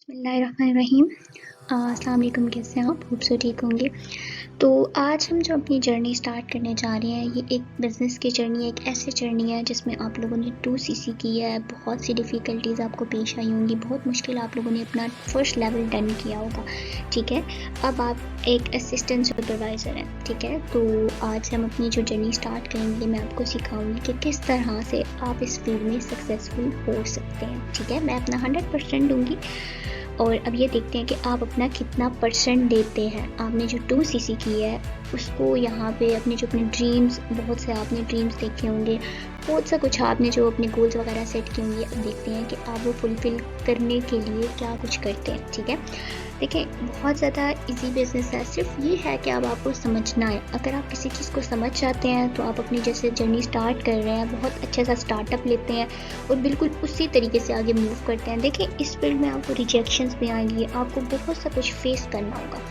बिस्मिल्लाहिर्रहमानिर्रहीम। अस्सलाम वालेकुम, कैसे हैं आप? होप सो ठीक होंगे। तो आज हम जो अपनी जर्नी स्टार्ट करने जा रहे हैं, ये एक बिज़नेस की जर्नी है, एक ऐसी जर्नी है जिसमें आप लोगों ने 2CC की है। बहुत सी डिफ़िकल्टीज़ आपको पेश आई होंगी, बहुत मुश्किल आप लोगों ने अपना फ़र्स्ट लेवल डन किया होगा, ठीक है। अब आप एक असिस्टेंट सुपरवाइज़र हैं, ठीक है। तो आज हम अपनी जो जर्नी स्टार्ट करेंगे, मैं आपको सिखाऊंगी कि किस तरह से आप इस फील्ड में सक्सेसफुल हो सकते हैं, ठीक है। मैं अपना 100% दूँगी और अब ये देखते हैं कि आप अपना कितना परसेंट देते हैं। आपने जो 2CC की है उसको यहाँ पे अपने ड्रीम्स, बहुत से आपने ड्रीम्स देखे होंगे, बहुत सा कुछ आपने जो अपने गोल्स वगैरह सेट किए होंगे। अब देखते हैं कि आप वो फुलफ़िल करने के लिए क्या कुछ करते हैं, ठीक है। देखिए, बहुत ज़्यादा इजी बिज़नेस है, सिर्फ ये है कि अब आपको समझना है। अगर आप किसी चीज़ को समझ जाते हैं तो आप अपनी जैसे जर्नी स्टार्ट कर रहे हैं, बहुत अच्छा सा स्टार्टअप लेते हैं और बिल्कुल उसी तरीके से आगे मूव करते हैं। देखिए, इस फील्ड में आपको रिजेक्शंस भी आएंगी, आपको बहुत सा कुछ फेस करना होगा,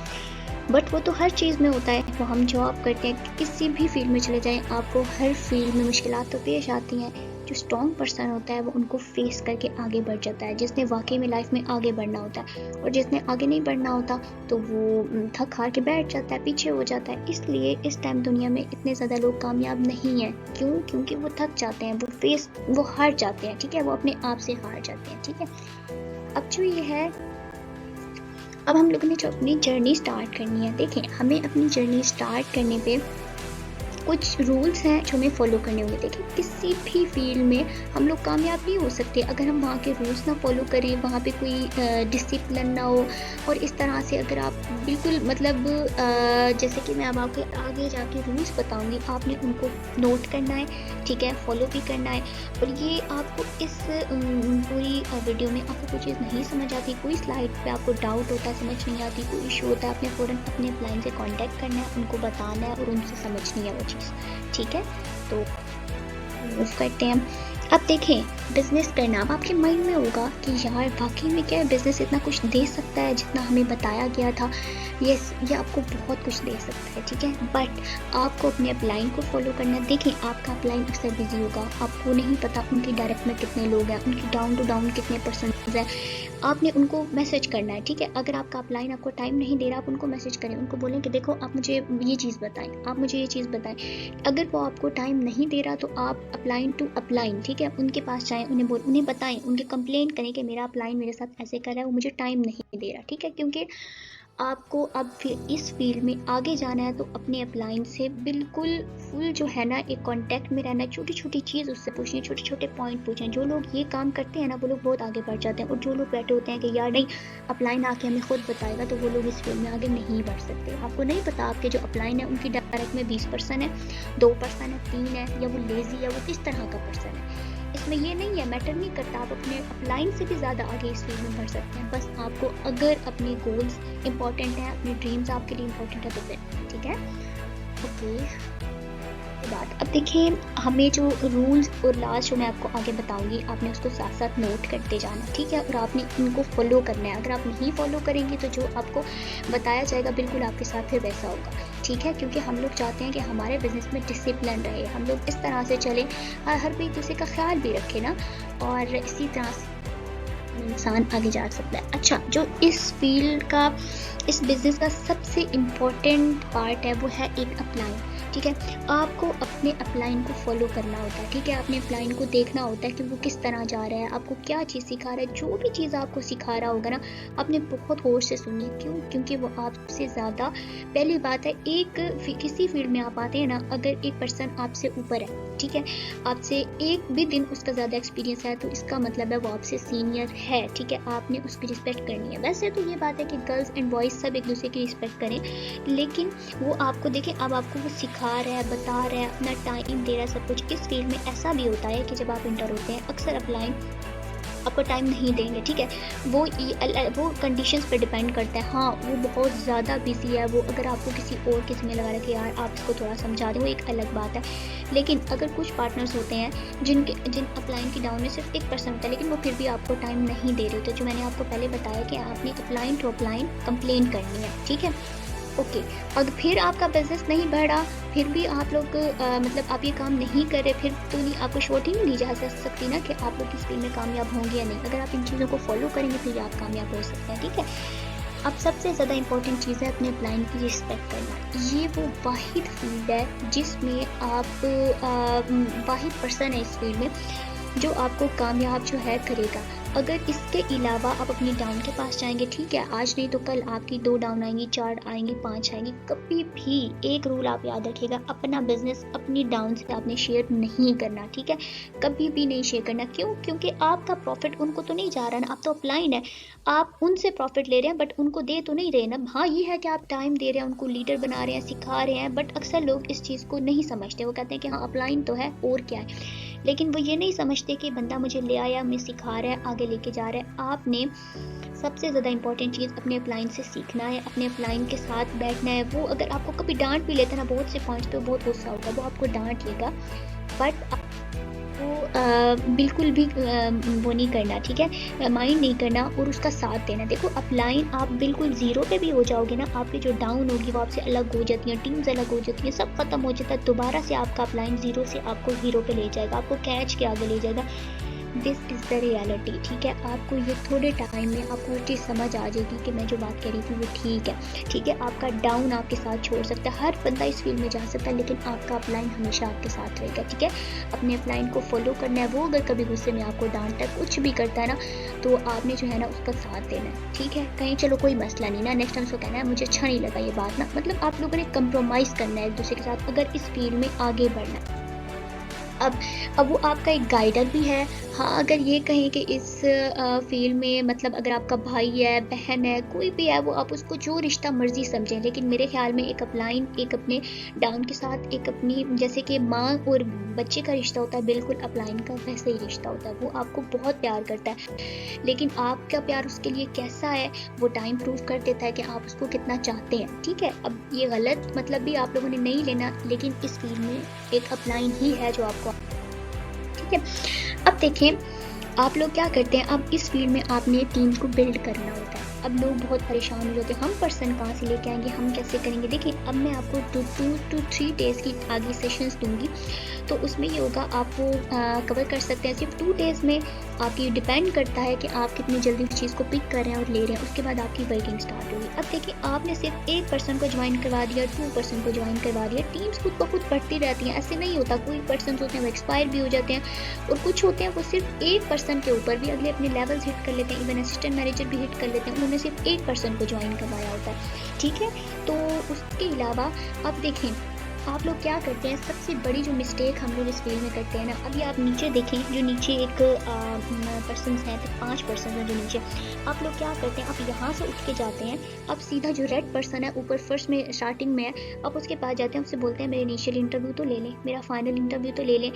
बट वो तो हर चीज़ में होता है। वो हम जॉब करते हैं, किसी भी फील्ड में चले जाएं, आपको हर फील्ड में मुश्किलात तो पेश आती हैं। जो स्ट्रॉन्ग पर्सन होता है वो उनको फेस करके आगे बढ़ जाता है, जिसने वाकई में लाइफ में आगे बढ़ना होता है। और जिसने आगे नहीं बढ़ना होता तो वो थक हार के बैठ जाता है, पीछे हो जाता है। इसलिए इस टाइम दुनिया में इतने ज़्यादा लोग कामयाब नहीं हैं। क्यों? क्योंकि वो थक जाते हैं, वो हार जाते हैं, ठीक है। वो अपने आप से हार जाते हैं, ठीक है। अब जो ये है, अब हम लोगों ने जो अपनी जर्नी स्टार्ट करनी है, देखें, हमें अपनी जर्नी स्टार्ट करने पे कुछ रूल्स हैं जो हमें फॉलो करने होंगे। देखिए, किसी भी फील्ड में हम लोग कामयाब नहीं हो सकते अगर हम वहाँ के रूल्स ना फॉलो करें, वहाँ पे कोई डिसिप्लिन ना हो। और इस तरह से अगर आप बिल्कुल मतलब जैसे कि मैं अब आपके आगे जाके रूल्स बताऊंगी, आपने उनको नोट करना है, ठीक है, फॉलो भी करना है। और ये आपको इस पूरी वीडियो में आपको कोई चीज़ नहीं समझ आती, कोई स्लाइड पे आपको डाउट होता है, समझ नहीं आती, कोई इशू होता है, आपने फ़ौरन अपने अपलाइन से कांटेक्ट करना है, उनको बताना है और उनसे समझनी है वो चीज़, ठीक है। तो मूव करते हैं। अब देखें, बिज़नेस करना, अब आपके माइंड में होगा कि यार वाकई में क्या है, बिज़नेस इतना कुछ दे सकता है जितना हमें बताया गया था। यस, ये आपको बहुत कुछ दे सकता है, ठीक है, बट आपको अपने अपलाइन को फॉलो करना है। देखें, आपका अपलाइन अक्सर बिजी होगा, आपको नहीं पता उनकी डायरेक्ट में कितने लोग हैं, उनकी डाउन टू डाउन कितने परसेंट हैं। आपने उनको मैसेज करना है, ठीक है। अगर आपका अपलाइन आपको टाइम नहीं दे रहा, आप उनको मैसेज करें, उनको बोलें कि देखो आप मुझे ये चीज़ बताएं, आप मुझे ये चीज़ बताएं। अगर वो आपको टाइम नहीं दे रहा तो आप अपलाइन टू अपलाइन, ठीक है, उनके पास जाएं, उन्हें बताएं, उनके कंप्लेंट करें कि मेरा अपलाइन मेरे साथ ऐसे कर रहा है, वो मुझे टाइम नहीं दे रहा, ठीक है। क्योंकि आपको अब फिर इस फील्ड में आगे जाना है तो अपने अपलाइन से बिल्कुल फुल जो है ना, एक कांटेक्ट में रहना है। छोटी छोटी चीज़ उससे पूछनी, छोटे छोटे पॉइंट पूछें। जो लोग ये काम करते हैं ना, वो लोग बहुत आगे बढ़ जाते हैं। और जो लोग बैठे होते हैं कि यार नहीं, अपलाइन आके हमें खुद बताएगा, तो वो लोग इस फील्ड में आगे नहीं बढ़ सकते। आपको नहीं पता आपके जो अपलाइन है उनकी डायरेक्ट में 20% है, 2% है, 3 है, या वो लेज़ी है, वो किस तरह का पर्सन है, इसमें ये नहीं है, मैटर नहीं करता। आप अपने अपलाइन से भी ज़्यादा आगे इस फील्ड में बढ़ सकते हैं। बस आपको अगर अपने गोल्स इंपॉर्टेंट हैं, अपने ड्रीम्स आपके लिए इंपॉर्टेंट है तो फिर ठीक है, ओके। बात अब देखिए, हमें जो रूल्स और लॉज जो मैं आपको आगे बताऊंगी, आपने उसको साथ साथ नोट करते जाना, ठीक है, और आपने इनको फॉलो करना है। अगर आप नहीं फॉलो करेंगे तो जो आपको बताया जाएगा बिल्कुल आपके साथ फिर वैसा होगा, ठीक है। क्योंकि हम लोग चाहते हैं कि हमारे बिजनेस में डिसिप्लिन रहे, हम लोग इस तरह से चलें, हर कोई दूसरे का ख्याल भी रखे ना, और इसी तरह से इंसान आगे जा सकता है। अच्छा, जो इस फील्ड का, इस बिज़नेस का सबसे इम्पोर्टेंट पार्ट है वो है एक अपलाइन, ठीक है। आपको अपने अपलाइन को फॉलो करना होता है, ठीक है। अपने अपलाइन को देखना होता है कि वो किस तरह जा रहा है, आपको क्या चीज़ सिखा रहा है। जो भी चीज़ आपको सिखा रहा होगा ना, आपने बहुत गौर से सुनिए। क्यों? क्योंकि वो आपसे ज़्यादा, पहली बात है, किसी फील्ड में आप आते हैं ना, अगर एक पर्सन आपसे ऊपर है, ठीक है, आपसे एक भी दिन उसका ज़्यादा एक्सपीरियंस है, तो इसका मतलब है वो आपसे सीनियर है, ठीक है। आपने उसकी रिस्पेक्ट करनी है। वैसे तो ये बात है कि गर्ल्स एंड बॉयज़ सब एक दूसरे की रिस्पेक्ट करें, लेकिन वो आपको देखें, अब आपको वो सिखा रहा है, बता रहा है, अपना टाइम दे रहा है, सब कुछ। इस फील्ड में ऐसा भी होता है कि जब आप इंटर होते हैं, अक्सर अपलाइन आपको टाइम नहीं देंगे, ठीक है। वो कंडीशंस पे डिपेंड करता है। हाँ, वो बहुत ज़्यादा बिजी है, वो अगर आपको किसी में लगा रहा है कि यार आप इसको थोड़ा समझा दें, वो एक अलग बात है। लेकिन अगर कुछ पार्टनर्स होते हैं जिन अपलाइन की डाउन में सिर्फ 1% होता है, लेकिन वो फिर भी आपको टाइम नहीं दे रहे होते, जो मैंने आपको पहले बताया कि आपने अपलाइन टू अपलाइन कंप्लेन करनी है, ठीक है। ओके, अगर फिर आपका बिज़नेस नहीं बढ़ा, फिर भी आप लोग मतलब आप ये काम नहीं कर रहे, फिर तो नहीं आपको श्योरिटी नहीं दी जा सकती ना कि आप लोग इस फील्ड में कामयाब होंगे या नहीं। अगर आप इन चीज़ों को फॉलो करेंगे फिर आप कामयाब हो सकते हैं, ठीक है। अब सबसे ज़्यादा इंपॉर्टेंट चीज़ है अपने क्लाइंट की रिस्पेक्ट करना। ये वो वाहिद फील्ड है जिसमें आप वाहिद पर्सन है इस फील्ड में जो आपको कामयाब जो है करेगा। अगर इसके अलावा आप अपनी डाउन के पास जाएंगे, ठीक है, आज नहीं तो कल आपकी 2 डाउन आएंगी, 4 आएंगी, 5 आएंगी, कभी भी एक रूल आप याद रखिएगा, अपना बिजनेस अपनी डाउन से आपने शेयर नहीं करना, ठीक है, कभी भी नहीं शेयर करना। क्यों? क्योंकि आपका प्रॉफिट उनको तो नहीं जा रहा ना, आप तो अपलाइन है, आप उनसे प्रॉफिट ले रहे हैं बट उनको दे तो नहीं रहे ना। हाँ, ये है कि आप टाइम दे रहे हैं, उनको लीडर बना रहे हैं, सिखा रहे हैं, बट अक्सर लोग इस चीज़ को नहीं समझते। वो कहते हैं कि हाँ अपलाइन तो है और क्या है, लेकिन वो ये नहीं समझते कि बंदा मुझे ले आया, मैं सिखा रहा है, आगे लेके जा रहा है। आपने सबसे ज़्यादा इंपॉर्टेंट चीज़ अपने अपलाइन से सीखना है, अपने अपलाइन के साथ बैठना है। वो अगर आपको कभी डांट भी लेता है ना, बहुत से पॉइंट्स पे बहुत गुस्सा होगा, वो आपको डांट लेगा, बट वो बिल्कुल भी वो नहीं करना, ठीक है, माइंड नहीं करना और उसका साथ देना। देखो अपलाइन आप बिल्कुल ज़ीरो पे भी हो जाओगे ना, आपकी जो डाउन होगी वो आपसे अलग हो जाती है, टीम्स अलग हो जाती है, सब खत्म हो जाता है, दोबारा से आपका अपलाइन ज़ीरो से आपको हीरो पे ले जाएगा, आपको कैच के आगे ले जाएगा। दिस इज़ द रियलिटी, ठीक है। आपको ये थोड़े टाइम में आपको हर चीज़ समझ आ जाएगी कि मैं जो बात कह रही थी वो ठीक है, ठीक है। आपका डाउन आपके साथ छोड़ सकता है, हर बंदा इस फील्ड में जा सकता है, लेकिन आपका अपलाइन हमेशा आपके साथ रहेगा, ठीक है। अपने अपलाइन को फॉलो करना है। वो अगर कभी गुस्से में आपको डांटता है, कुछ भी करता है ना, तो आपने जो है ना उसका साथ देना है, ठीक है। कहीं चलो कोई मसला नहीं ना, नेक्स्ट टाइम उसको कहना है मुझे अच्छा नहीं लगा ये बात ना, मतलब आप लोगों ने कंप्रोमाइज़ करना है एक दूसरे के साथ अगर इस फील्ड में आगे बढ़ना है। अब वो आपका एक गाइडर भी है। हाँ, अगर ये कहें कि इस फील्ड में मतलब अगर आपका भाई है, बहन है, कोई भी है, वो आप उसको जो रिश्ता मर्जी समझें, लेकिन मेरे ख्याल में एक अपलाइन, एक अपने डाउन के साथ, एक अपनी जैसे कि माँ और बच्चे का रिश्ता होता है, बिल्कुल अपलाइन का वैसे ही रिश्ता होता है। वो आपको बहुत प्यार करता है, लेकिन आपका प्यार उसके लिए कैसा है वो टाइम प्रूव कर देता है कि आप उसको कितना चाहते हैं, ठीक है। अब ये गलत मतलब भी आप लोगों ने नहीं लेना, लेकिन इस फील्ड में एक अपलाइन ही है जो आपको, ठीक है। अब देखें आप लोग क्या करते हैं, अब इस फील्ड में आपने टीम को बिल्ड करना होता है। अब लोग बहुत परेशान हो जाते हैं, हम पर्सन कहाँ से लेके आएंगे, हम कैसे करेंगे। देखिए अब मैं आपको 2 to 3 डेज़ की आगे सेशंस दूंगी, तो उसमें ये होगा आप वो कवर कर सकते हैं। सिर्फ 2 डेज़ में आपकी डिपेंड करता है कि आप कितनी जल्दी उस चीज़ को पिक कर रहे हैं और ले रहे हैं, उसके बाद आपकी वर्किंग स्टार्ट होगी। अब देखिए आपने सिर्फ एक पर्सन को ज्वाइन करवा दिया, 2 पर्सन को ज्वाइन करवा दिया, टीम्स खुद ब खुद बढ़ती रहती हैं, ऐसे नहीं होता। कोई पर्सन होते हैं वो एक्सपायर भी हो जाते हैं, और कुछ होते हैं वो सिर्फ एक पर्सन के ऊपर भी अगले अपने लेवल्स हिट कर लेते हैं, इवन असिस्टेंट मैनेजर भी हिट कर लेते हैं, उन्होंने सिर्फ एक पर्सन को ज्वाइन करवाया होता है, ठीक है। तो उसके अलावा अब देखें आप लोग क्या करते हैं, सबसे बड़ी जो मिस्टेक हम लोग इस फील्ड में करते हैं ना, अभी आप नीचे देखें, जो नीचे एक पर्सन हैं, तो 5 पर्सन हैं जो नीचे, आप लोग क्या करते हैं, आप यहाँ से उठ के जाते हैं, अब सीधा जो रेड पर्सन है ऊपर फर्स्ट में स्टार्टिंग में है, आप उसके पास जाते हैं, उससे बोलते हैं मेरे इनिशियल इंटरव्यू तो ले लें, मेरा फाइनल इंटरव्यू तो ले लें।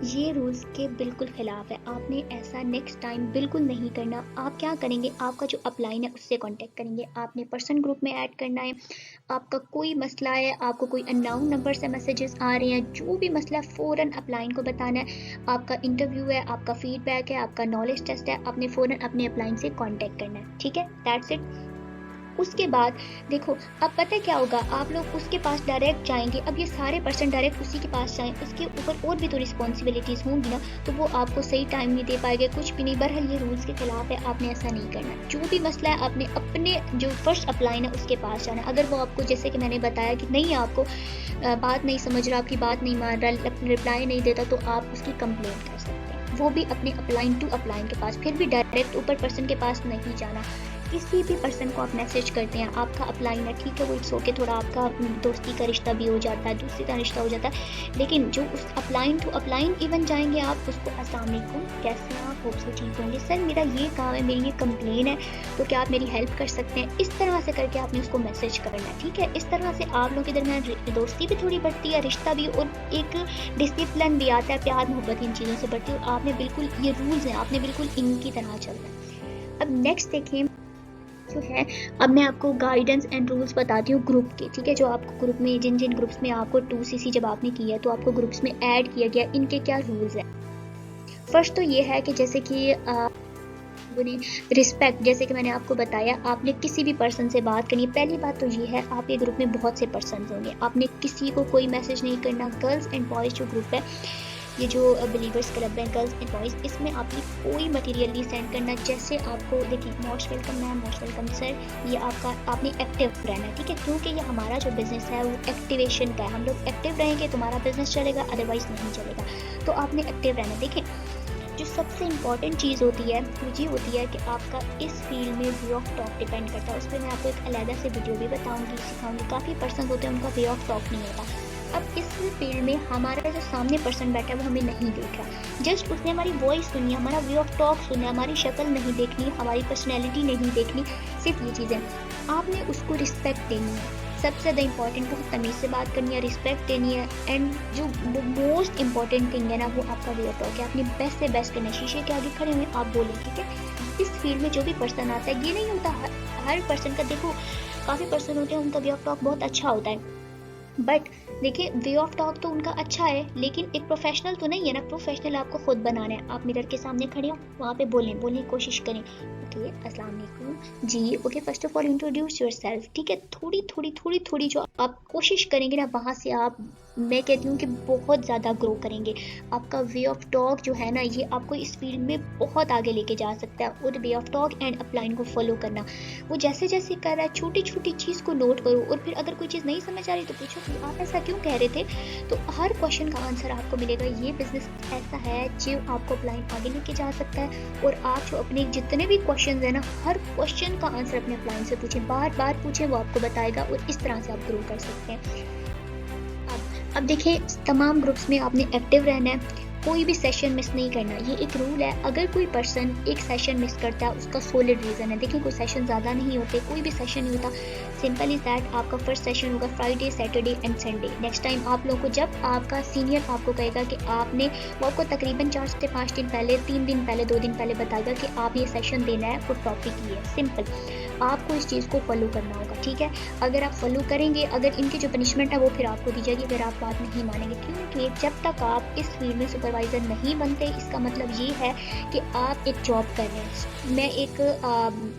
ये रूल्स के बिल्कुल खिलाफ है, आपने ऐसा नेक्स्ट टाइम बिल्कुल नहीं करना। आप क्या करेंगे, आपका जो अपलाइन है उससे कांटेक्ट करेंगे, आपने पर्सन ग्रुप में ऐड करना है, आपका कोई मसला है, आपको कोई अननोन नंबर से मैसेजेस आ रहे हैं, जो भी मसला है फ़ौरन अपलाइन को बताना है। आपका इंटरव्यू है, आपका फीडबैक है, आपका नॉलेज टेस्ट है, आपने फ़ौरन अपने अपलाइन से कांटेक्ट करना है, ठीक है, दैट्स इट। उसके बाद देखो अब पता है क्या होगा, आप लोग उसके पास डायरेक्ट जाएंगे, अब ये सारे पर्सन डायरेक्ट उसी के पास जाएं, उसके ऊपर और भी तो रिस्पॉन्सिबिलिटीज़ होंगी ना, तो वो आपको सही टाइम नहीं दे पाएंगे, कुछ भी नहीं। बहरहाल ये रूल्स के खिलाफ है, आपने ऐसा नहीं करना। जो भी मसला है आपने अपने जो फर्स्ट अपलाइन है उसके पास जाना है। अगर वो आपको जैसे कि मैंने बताया कि नहीं आपको बात नहीं समझ रहा, आपकी बात नहीं मान रहा, रिप्लाई नहीं देता, तो आप उसकी कंप्लेंट कर सकते हैं, वो भी अपने अपलाइन टू अपलाइन के पास, फिर भी डायरेक्ट ऊपर पर्सन के पास नहीं जाना। किसी भी पर्सन को आप मैसेज करते हैं, आपका अपलाइन है, ठीक है, वो इट्स ओके, थोड़ा आपका दोस्ती का रिश्ता भी हो जाता है, दोस्ती का रिश्ता हो जाता है, लेकिन जो उस अपलाइन टू अपलाइन इवन जाएंगे आप उसको अस्सलाम वालेकुम, कैसे हैं आप, होप सो ठीक होंगे, सर मेरा ये काम है, मेरी ये कंप्लेन है, तो क्या आप मेरी हेल्प कर सकते हैं। इस तरह से करके आपने उसको मैसेज करना है, ठीक है। इस तरह से आप लोगों के दरमियान दोस्ती भी थोड़ी बढ़ती है, रिश्ता भी, और एक डिसिप्लिन भी आता है, प्यार मोहब्बत इन चीज़ों से बढ़ती है, और आपने बिल्कुल ये रूल्स हैं, आपने बिल्कुल इनकी तरह चलना है। अब नेक्स्ट देखें जो है, अब मैं आपको गाइडेंस एंड रूल्स बताती हूँ ग्रुप के, ठीक है, जो आपको ग्रुप में जिन जिन ग्रुप्स में आपको 2cc जब आपने किया है तो आपको ग्रुप्स में ऐड किया गया, इनके क्या रूल्स हैं। फर्स्ट तो ये है कि जैसे कि लोगों ने रिस्पेक्ट, जैसे कि मैंने आपको बताया, आपने किसी भी पर्सन से बात करनी है। पहली बात तो ये है, आपके ग्रुप में बहुत से पर्सन होंगे, आपने किसी को कोई मैसेज नहीं करना। गर्ल्स एंड बॉयज़ जो ग्रुप है, ये जो बिलीवर्स क्लब है गर्ल्स एंड बॉयज़, इसमें आपने कोई मटेरियल नहीं सेंड करना। जैसे आपको देखिए, most welcome ma'am, most welcome sir, ये आपने एक्टिव रहना है, ठीक है, क्योंकि ये हमारा जो बिज़नेस है वो एक्टिवेशन का है। हम लोग एक्टिव रहेंगे तो हमारा बिज़नेस चलेगा, अदरवाइज़ नहीं चलेगा। तो आपने एक्टिव रहना। देखिए, जो सबसे इम्पॉर्टेंट चीज़ होती है वो ये होती है कि आपका इस फील्ड में वे ऑफ टॉक डिपेंड करता है। उस पर मैं आपको एक अलग से वीडियो भी बताऊंगी, सिखाऊंगी। काफ़ी पर्सन होते हैं उनका वे ऑफ टॉक नहीं होता। अब इस फील्ड में हमारा जो सामने पर्सन बैठा है वो हमें नहीं देख रहा, जस्ट उसने हमारी वॉइस सुनी, हमारा वे ऑफ टॉक सुना, हमारी शक्ल नहीं देखनी, हमारी पर्सनैलिटी नहीं देखनी, सिर्फ ये चीज़ें। आपने उसको रिस्पेक्ट देनी है, सबसे ज़्यादा इंपॉर्टेंट, बहुत तमीज़ से बात करनी है, रिस्पेक्ट देनी है। एंड जो मोस्ट इंपॉर्टेंट थिंग है ना, वो आपका वे ऑफ टॉक है। आपने बेस्ट से बेस्ट करना है, शीशे के आगे खड़े हुए आप बोलें, ठीक है। इस फील्ड में जो भी पर्सन आता है, ये नहीं होता हर पर्सन का, देखो काफ़ी पर्सन होते हैं उनका वे ऑफ टॉक बहुत अच्छा होता है, बट देखिए वे ऑफ टॉक तो उनका अच्छा है, लेकिन एक प्रोफेशनल तो नहीं है ना। प्रोफेशनल आपको खुद बनाना है। आप मिरर के सामने खड़े हो, वहाँ पे बोलने की कोशिश करें। ओके, अस्सलाम वालेकुम जी। Okay, first of all introduce yourself, ठीक है। थोड़ी जो आप कोशिश करेंगे ना, वहाँ से आप, मैं कहती हूँ कि बहुत ज़्यादा ग्रो करेंगे। आपका वे ऑफ टॉक जो है ना, ये आपको इस फील्ड में बहुत आगे लेके जा सकता है। और way of talk and upline को फॉलो करना, वो जैसे जैसे कर रहा है, छोटी छोटी चीज़ को नोट करो। और फिर अगर कोई चीज़ नहीं समझ आ रही तो पूछो कि आप ऐसा क्यों कह रहे थे, तो हर क्वेश्चन का आंसर आपको मिलेगा। ये बिजनेस ऐसा है जो आपको अपलाइन आगे लेके जा सकता है। और आप जो अपने जितने भी क्वेश्चन है ना, हर क्वेश्चन का आंसर अपने अपलाइन से पूछें, बार बार पूछें, वो आपको बताएगा। और इस तरह से आप ग्रो कर सकते हैं। अब देखिए, तमाम ग्रुप्स में आपने एक्टिव रहना है, कोई भी सेशन मिस नहीं करना। ये एक रूल है। अगर कोई पर्सन एक सेशन मिस करता है, उसका सॉलिड रीज़न है। देखिए, कोई सेशन ज़्यादा नहीं होते, कोई भी सेशन नहीं होता। सिंपल इज़ दैट, आपका फर्स्ट सेशन होगा Friday, Saturday and Sunday. Next time आप लोगों को, जब आपका सीनियर आपको कहेगा कि आपने, वो आपको तकरीबन 4 से 5 दिन पहले, 3 दिन पहले, 2 दिन पहले बताएगा कि आप ये सेशन देना है, वो टॉपिक ये है। सिंपल, आपको इस चीज़ को फॉलो करना होगा, ठीक है। अगर आप फॉलो करेंगे, अगर इनकी जो पनिशमेंट है वो फिर आपको दी जाएगी अगर आप बात नहीं मानेंगे। क्योंकि जब तक आप इस फील्ड में सुपरवाइज़र नहीं बनते, इसका मतलब ये है कि आप एक जॉब कर रहे हैं। मैं एक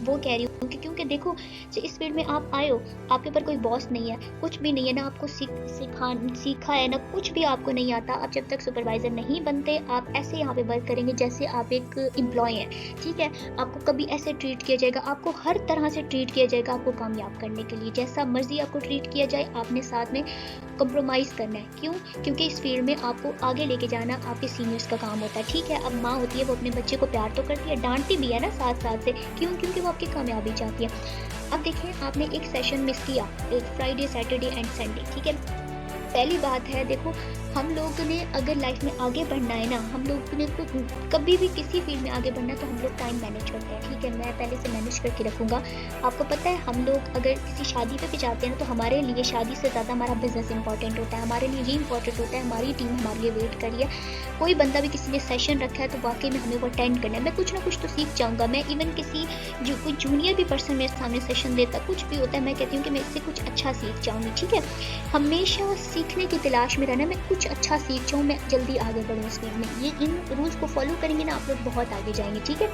वो कह रही हूँ कि क्योंकि देखो, जो इस फील्ड में आप आए हो, आपके ऊपर कोई बॉस नहीं है, कुछ भी नहीं है ना, आपको सीखा है ना, कुछ भी आपको नहीं आता। आप जब तक सुपरवाइज़र नहीं बनते, आप ऐसे यहाँ पे वर्क करेंगे जैसे आप एक एम्प्लॉय हैं, ठीक है। आपको कभी ऐसे ट्रीट किया जाएगा, आपको हर तरह से ट्रीट किया जाएगा आपको कामयाब करने के लिए। जैसा मर्जी आपको ट्रीट किया जाए, आपने साथ में कंप्रोमाइज़ करना है। क्यों? क्योंकि इस फील्ड में आपको आगे लेके जाना आपके सीनियर्स का काम होता है, ठीक है। अब माँ होती है, वो अपने बच्चे को प्यार तो करती है, डांटती भी है ना साथ साथ से। क्यों? क्योंकि वो आपकी कामयाबी चाहती है। अब देखिए, आपने एक सेशन मिस किया, एक फ्राइडे, सैटरडे एंड संडे, ठीक है। पहली बात है, देखो, हम लोगों ने अगर लाइफ में आगे बढ़ना है ना, हम लोगों ने तो कभी भी किसी फील्ड में आगे बढ़ना है तो हम लोग टाइम मैनेज करते हैं, ठीक है। मैं पहले से मैनेज करके रखूँगा। आपको पता है, हम लोग अगर किसी शादी पे भी जाते हैं ना, तो हमारे लिए शादी से ज़्यादा हमारा बिजनेस इंपॉर्टेंट होता है। हमारे लिए ये इंपॉर्टेंट होता है, हमारी टीम हमारे लिए वेट करी है। कोई बंदा भी किसी ने सेशन रखा है तो वाकई में हमें वो अटेंड करना है। मैं कुछ ना कुछ तो सीख जाऊँगा। मैं इवन किसी जो कोई जूनियर भी पर्सन मेरे सामने सेशन देता, कुछ भी होता है, मैं कहती हूँ कि मैं इससे कुछ अच्छा सीख जाऊँगी, ठीक है। हमेशा सीखने की तलाश में रहना, मैं कुछ अच्छा सीख जाऊँ, मैं जल्दी आगे बढ़ूँ इस फील्ड में। ये इन रूल्स को फॉलो करेंगे ना, आप लोग बहुत आगे जाएंगे, ठीक है।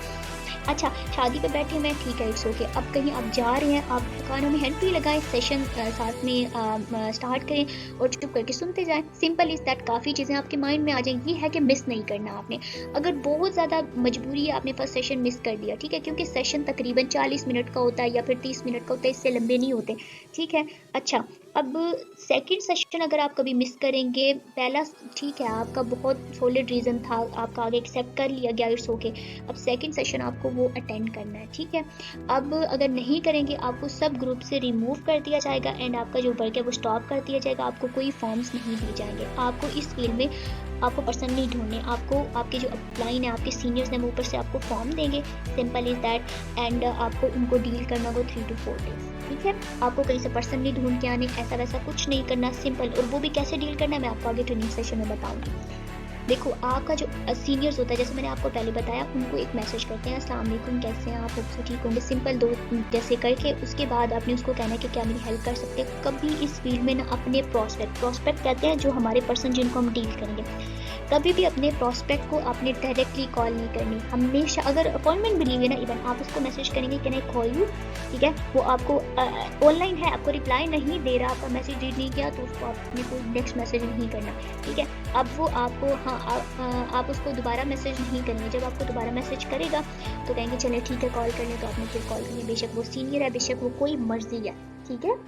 अच्छा, शादी पे बैठे हुए हैं, ठीक है, इट्स ओके। अब कहीं आप जा रहे हैं, आप कानों में हैंड फ्री लगाएं, सेशन साथ में स्टार्ट करें और चुप करके सुनते जाएं। सिंपल इज़ दैट, काफ़ी चीज़ें आपके माइंड में आ जाएंगी। ये है कि मिस नहीं करना आपने। अगर बहुत ज़्यादा मजबूरी है, आपने फर्स्ट सेशन मिस कर दिया, ठीक है, क्योंकि सेशन तकरीबन 40 मिनट का होता है या फिर 30 मिनट का होता है, इससे लंबे नहीं होते, ठीक है। अच्छा, अब सेकंड सेशन अगर आप कभी मिस करेंगे, पहला ठीक है, आपका बहुत सॉलिड रीज़न था, आपका आगे एक्सेप्ट कर लिया गया, इट्स ओके। अब सेकंड सेशन आपको वो अटेंड करना है, ठीक है। अब अगर नहीं करेंगे, आपको सब ग्रुप से रिमूव कर दिया जाएगा एंड आपका जो वर्क है वो स्टॉप कर दिया जाएगा। आपको कोई फॉर्म्स नहीं दिए जाएंगे। आपको इस फील्ड में आपको पर्सन नहीं ढूंढने, आपको आपके जो अपलाइन है, आपके सीनियर्स हैं, वो ऊपर से आपको फॉर्म देंगे। Simple is that. एंड आपको उनको डील करना होगा 3 to 4 डेज, ठीक है। आपको कहीं से पर्सन नहीं ढूंढ के आने, ऐसा वैसा कुछ नहीं करना, सिंपल। और वो भी कैसे डील करना है, मैं आपको आगे ट्रेनिंग सेशन में बताऊंगी। देखो, आपका जो सीनियर्स होता है, जैसे मैंने आपको पहले बताया, उनको एक मैसेज करते हैं, अस्सलाम वालेकुम, कैसे हैं आप, सब ठीक होंगे, सिंपल 2 जैसे करके। उसके बाद आपने उसको कहना है कि क्या मेरी हेल्प कर सकते हैं। कभी इस फील्ड में ना अपने प्रोस्पेक्ट कहते हैं, जो हमारे पर्सन जिनको हम डील करेंगे, कभी भी अपने प्रॉस्पेक्ट को आपने डायरेक्टली कॉल नहीं करनी। हमेशा अगर अपॉइंटमेंट भी ली हुई ना, इवन आप उसको मैसेज करेंगे कैन आई कॉल यू, ठीक है, वो आपको ऑनलाइन है, आपको रिप्लाई नहीं दे रहा, आपका मैसेज रीड नहीं किया, तो उसको आपने कोई नेक्स्ट मैसेज नहीं करना, ठीक है। अब वो आपको आप उसको दोबारा मैसेज नहीं करेंगे। जब आपको दोबारा मैसेज करेगा तो कहेंगे चले ठीक है कॉल कर लें, तो आपने फिर कॉल करनी, बेशक वो सीनियर है, बेशक वो कोई मर्जी है, ठीक है।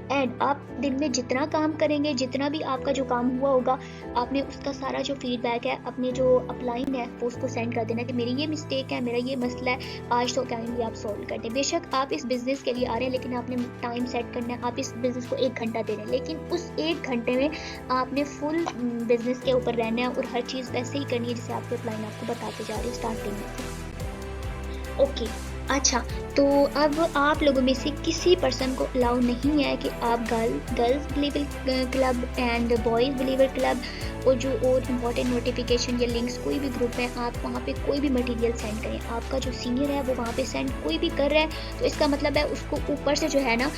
एंड आप दिन में जितना काम करेंगे, जितना भी आपका जो काम हुआ होगा, आपने उसका सारा जो फीडबैक है अपने जो अपलाइन है वो उसको सेंड कर देना कि मेरी ये मिस्टेक है, मेरा ये मसला है, आज तो काइंडली आप सॉल्व कर दें। बेशक आप इस बिज़नेस के लिए आ रहे हैं, लेकिन आपने टाइम सेट करना है। आप इस बिज़नेस को 1 घंटा दे रहे हैं, लेकिन उस 1 घंटे में आपने फुल बिज़नेस के ऊपर रहना है और हर चीज़ वैसे ही करनी है जैसे आपके अपलाइन आपको बताते जा रहे हैं स्टार्टिंग में। ओके, अच्छा, तो अब आप लोगों में से किसी पर्सन को अलाउ नहीं है कि आप girls believer club and boys believer club और जो और इम्पोर्टेंट नोटिफिकेशन या लिंक्स कोई भी ग्रुप है, आप वहाँ पे कोई भी मटेरियल सेंड करें। आपका जो सीनियर है वो वहाँ पे सेंड कोई भी कर रहा है, तो इसका मतलब है उसको ऊपर से जो है ना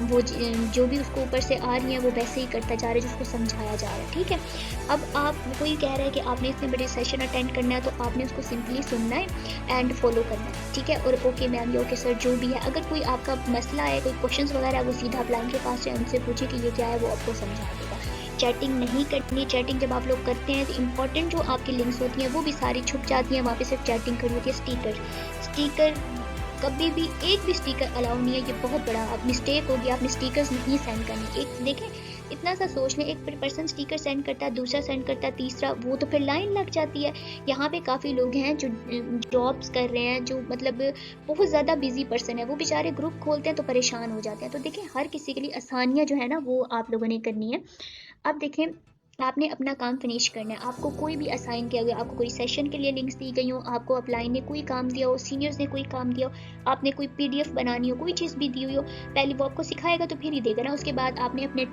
वो जो भी उसको ऊपर से आ रही है वो वैसे ही करता जा रहा है जिसको समझाया जा रहा है, ठीक है। अब आप कोई कह रहा है कि आपने इतने बड़े सेशन अटेंड करना है, तो आपने उसको सिंपली सुनना है एंड फॉलो करना है, ठीक है। और ओके मैम या ओके सर जो भी है, अगर कोई आपका मसला है, कोई क्वेश्चंस वगैरह है, वो सीधा अपलाइन के पास जाए, उनसे पूछे कि ये क्या है, वो आपको समझा देगा। चैटिंग नहीं करनी। चैटिंग जब आप लोग करते हैं तो इंपॉर्टेंट जो आपकी लिंक्स होती हैं वो भी सारी छुप जाती हैं, वहाँ पे सिर्फ चैटिंग करनी होती है। स्टिकर कभी भी एक भी स्टिकर अलाउ नहीं है, ये बहुत बड़ा अब मिस्टेक होगी। आपने स्टिकर्स नहीं सेंड करनी। एक देखें, इतना सा सोच लें, एक पर्सन स्टिकर सेंड करता है, दूसरा सेंड करता है, तीसरा, वो तो फिर लाइन लग जाती है। यहाँ पे काफ़ी लोग हैं जो जॉब्स कर रहे हैं, जो मतलब बहुत ज़्यादा बिजी पर्सन है, वो बेचारे ग्रुप खोलते हैं तो परेशान हो जाते हैं। तो देखें, हर किसी के लिए आसानियाँ जो है ना वो आप लोगों ने करनी है। अब देखें, आपने अपना काम फिनिश करना है। आपको कोई भी असाइन किया गया, आपको कोई सेशन के लिए लिंक्स दी गई हो, आपको अपलाइन ने कोई काम दिया हो, सीनियर्स ने कोई काम दिया हो, आपने कोई पीडीएफ बनानी हो, कोई चीज़ भी दी हुई हो, पहले वो आपको सिखाएगा तो फिर ही देगा ना। उसके बाद आपने अपने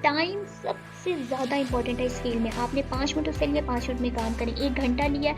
टाइम सबसे ज़्यादा इंपॉर्टेंट है इस फील्ड में। आपने 5 मिनट उसके लिए 5 मिनट में काम करें। 1 घंटा लिया,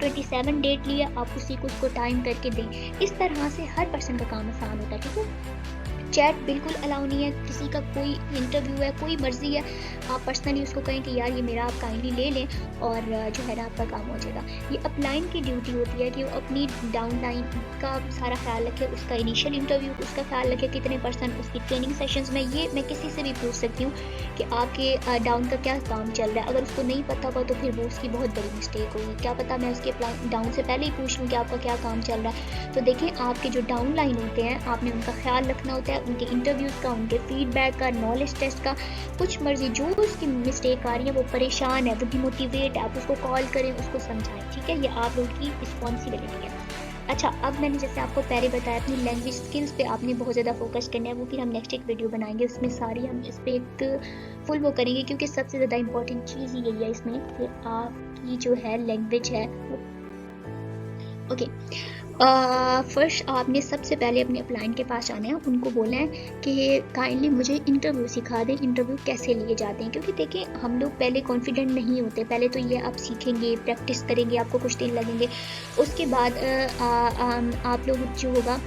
27 डेट लिया, आप उसी को उसको टाइम करके दें। इस तरह से हर पर्सन का काम आसान होता है, ठीक है। चैट बिल्कुल अलाउ नहीं है। किसी का कोई इंटरव्यू है, कोई मर्जी है, आप पर्सनली उसको कहें कि यार ये मेरा आप काइंडली ले लें और जो है ना आपका काम हो जाएगा। ये अपलाइन की ड्यूटी होती है कि वो अपनी डाउन लाइन का सारा ख्याल रखे, उसका इनिशियल इंटरव्यू उसका ख्याल रखे, कितने पर्सन उसकी ट्रेनिंग सेशंस में। ये मैं किसी से भी पूछ सकती हूँ कि आपके डाउन का क्या काम चल रहा है। अगर उसको नहीं पता होगा तो फिर वो उसकी बहुत बड़ी मिस्टेक होगी। क्या पता मैं उसके डाउन से पहले ही पूछ लूँ कि आपका क्या काम चल रहा है। तो देखें, आपके जो डाउन लाइन होते हैं आपने उनका ख्याल रखना होता है, उनके इंटरव्यूज़ का, उनके फीडबैक का, नॉलेज टेस्ट का, कुछ मर्जी जो उसकी मिस्टेक आ रही है, वो परेशान है, वो डिमोटिवेट है, आप उसको कॉल करें, उसको समझाएं, ठीक है। ये आप लोगों की रिस्पॉन्सिबिलिटी है। अच्छा, अब मैंने जैसे आपको पहले बताया अपनी लैंग्वेज स्किल्स पे आपने बहुत ज़्यादा फोकस करना है, वो फिर हम नेक्स्ट एक वीडियो बनाएंगे, उसमें सारी हम इस पर एक फुल वो करेंगे, क्योंकि सबसे ज़्यादा इंपॉर्टेंट चीज़ ही यही है इसमें कि आपकी जो है लैंग्वेज है वो ओके। फर्स्ट आपने सबसे पहले अपने अपलाइन के पास आना है, उनको बोलना है कि काइंडली मुझे इंटरव्यू सिखा दें, इंटरव्यू कैसे लिए जाते हैं। क्योंकि देखिए, हम लोग पहले कॉन्फिडेंट नहीं होते, पहले तो ये आप सीखेंगे, प्रैक्टिस करेंगे, आपको कुछ दिन लगेंगे। उसके बाद आप लोग जो होगा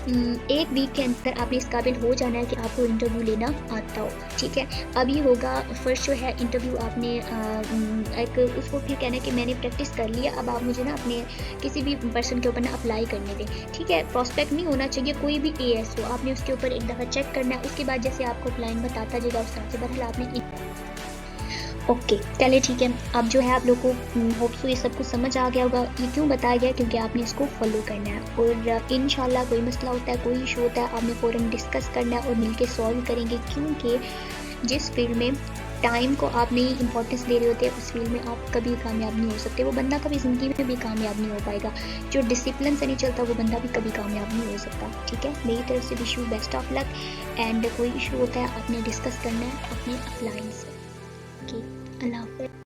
1 वीक के अंदर आपने इस काबिल हो जाना है कि आपको इंटरव्यू लेना आता हो, ठीक है। अभी होगा फर्स्ट जो है इंटरव्यू, आपने एक उसको फिर कहना है कि मैंने प्रैक्टिस कर लिया, अब आप मुझे ना अपने किसी भी पर्सन के ऊपर ना अप्लाई करने दें, ठीक है। प्रॉस्पेक्ट नहीं होना चाहिए, कोई भी एएस हो, आपने उसके ऊपर एक दफ़ा चेक करना है। उसके बाद जैसे आपको अपलाइन बताता जाएगा उस तरह से, बहरहाल आपने ओके चलिए ठीक है। अब जो है आप लोग को होप्स ये सब कुछ समझ आ गया होगा। ये क्यों बताया गया, क्योंकि आपने इसको फॉलो करना है और इंशाल्लाह कोई मसला होता है, कोई इशू होता है, आपने फ़ौरन डिस्कस करना है और मिलके सॉल्व करेंगे। क्योंकि जिस फील्ड में टाइम को आप नहीं इंपॉर्टेंस दे रहे होते हैं, उस फील्ड में आप कभी कामयाब नहीं हो सकते। वो बंदा कभी ज़िंदगी में भी कामयाब नहीं हो पाएगा। जो डिसिप्लिन से नहीं चलता वो बंदा भी कभी कामयाब नहीं हो सकता, ठीक है। मेरी तरफ से wish you best of luck and कोई इशू होता है आपने डिस्कस करना है अपने अपलाइन से। ओके, अल्लाह हाफ़िज़।